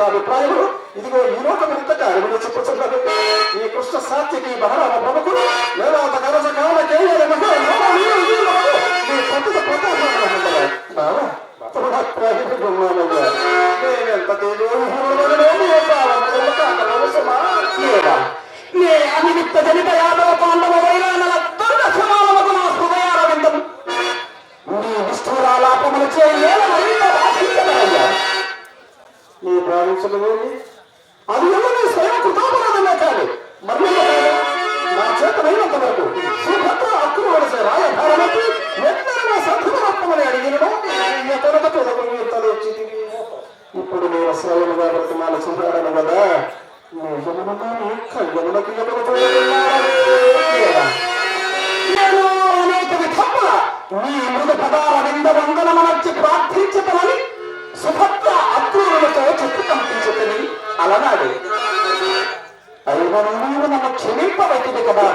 అభిప్రాయములు ఇదిగో ఈ లోకమంత కార్యములు చెప్పుతున్నది. ఈ కృష్ణ సాత్వికి బహరామ ప్రముఖులు వేదాంత కరజ కాల కేవల మీ పద్ధతి అనిమిత్త జనిత యాదవ పాండవ వైరాణల దుర్గ సమానముకు నా హృదయారవిందం నీ నిష్ఠూరాలాపములు చేయలేల మరింత బాధించదయ్యా. నీ భావించలేని అది నీ స్వయం కృతాపరాధమే కాదు మరి నా చేతనైనంత వరకు సుభద్ర అక్కులు వలసే రాయభారమకి ఎన్నైనా సంధుమని అడిగినను ఇప్పుడు నేను స్వయముగా బ్రతమాల చూడాలను కదా నేను అనేక విధముల నీ మృదు పదాల నింద వందనమనర్చి ప్రార్థించతలని సుభద్ర అక్రూరులతో చెప్పు పంపించుతుంది అలనాడు. అయినా నన్ను క్షమింపబట్టింది కదా